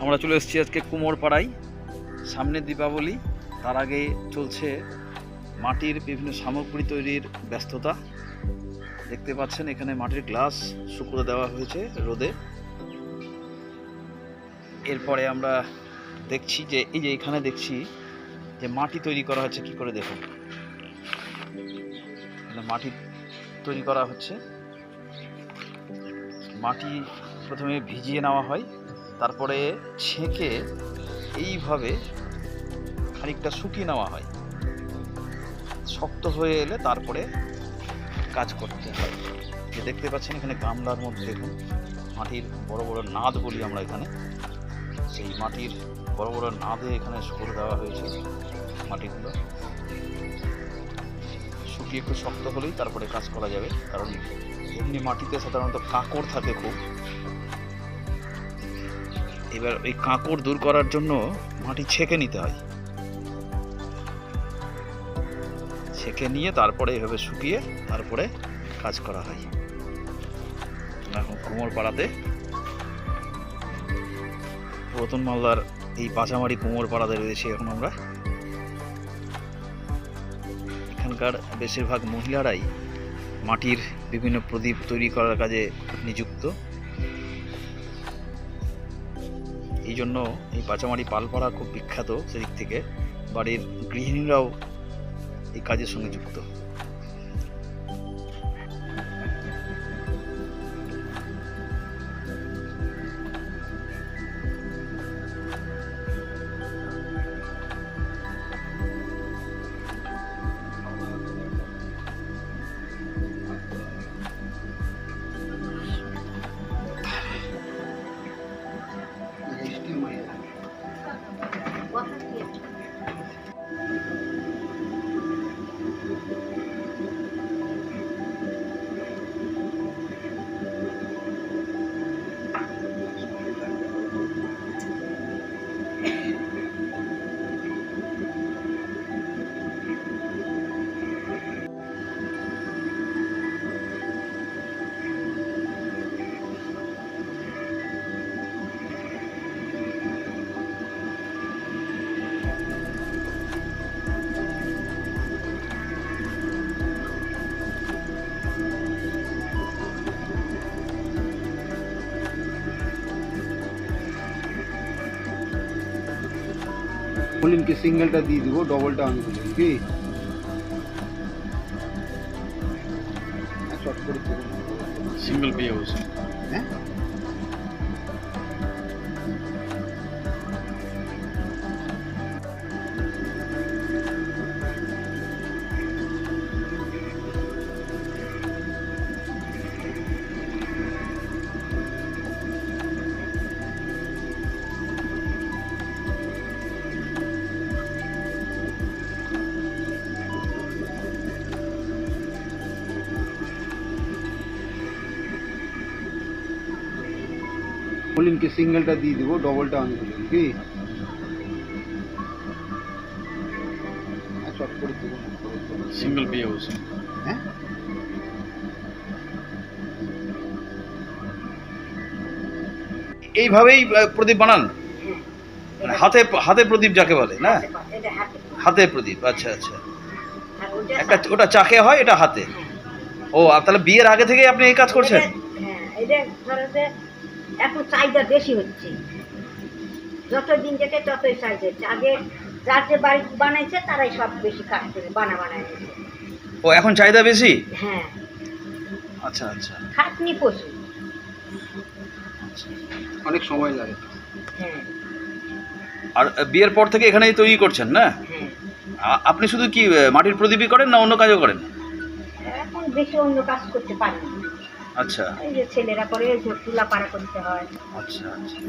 আমরা চলে এসেছি আজকে কুমোরপাড়ায়। সামনে দীপাবলি, তার আগে চলছে মাটির বিভিন্ন সামগ্রী তৈরির ব্যস্ততা। দেখতে পাচ্ছেন এখানে মাটির গ্লাস শুকনো দেওয়া হয়েছে রোদে। এরপরে আমরা দেখছি যে এই যে এখানে দেখছি যে মাটি তৈরি করা হচ্ছে কি করে। দেখুন মাটি তৈরি করা হচ্ছে। মাটি প্রথমে ভিজিয়ে নেওয়া হয়, তারপরে ছেঁকে এইভাবে খানিকটা শুকিয়ে নেওয়া হয়। শক্ত হয়ে এলে তারপরে কাজ করতে হয়। যে দেখতে পাচ্ছেন এখানে গামলার মধ্যে দেখুন মাটির বড় বড় নাদ বলি আমরা এখানে, সেই মাটির বড় বড় নাদে এখানে শুকনো দেওয়া হয়েছে। মাটিগুলো শুকিয়ে একটু শক্ত হলেই তারপরে কাজ করা যাবে, কারণ এমনি মাটিতে সাধারণত কাঁকড় থাকে খুব। এবার ওই কাঁকড় দূর করার জন্য মাটি ছেঁকে নিতে হয়। ছেঁকে নিয়ে তারপরে এভাবে শুকিয়ে তারপরে কাজ করা হয়। এখন কুমোরপাড়াতে, পুরাতন মালদার এই পাঁচামারি কুমোরপাড়াতে রয়েছে এখন আমরা। এখানকার বেশিরভাগ মহিলারাই মাটির বিভিন্ন প্রদীপ তৈরি করার কাজে নিযুক্ত। এই জন্য এই পাঁচামারি পালপাড়া খুব বিখ্যাত। সেদিক থেকে বাড়ির গৃহিণীরাও এই কাজের সঙ্গে যুক্ত। इनके सिंगलটা দিয়ে দিব, ডবলটা আমি দেব কি শর্ট করে দেব। Single pay house. হ্যাঁ इनके सिंगलটা দিয়ে দিব, ডবলটা আমি দেব কি শর্ট করে দেব। Single pay house. হ্যাঁ এইভাবেই প্রদীপ বানান, হাতে হাতে প্রদীপ যাকে বলে না, হাতে প্রদীপ। আচ্ছা আচ্ছা, একটা ওটা চাকে হয়, এটা হাতে। ও তাহলে বিয়ের আগে থেকে আপনি এই কাজ করছেন? হ্যাঁ, এটা ধরো যে এখন চাহিদা বেশি হচ্ছে, যত দিন যেতে ততই চাহিদা হচ্ছে। আগে যার যে বাড়ি বানাইছে তারাই সব বেশি কাজ করে বানায় দিচ্ছে। ও এখন চাহিদা বেশি? হ্যাঁ আচ্ছা আচ্ছা, খাটনি প্রচুর, অনেক সময় লাগে। হ্যাঁ। আর বিয়ের পর থেকে এখানেই তৈরি করছেন না? হ্যাঁ, আপনি শুধু কি মাটির প্রদীপই করেন না অন্য কাজও করেন? এখন বেশি অন্য কাজ করতে পারি না। আচ্ছা এই যে ছেলেরা করে তুলা পাড়া করতে হয়। আচ্ছা আচ্ছা।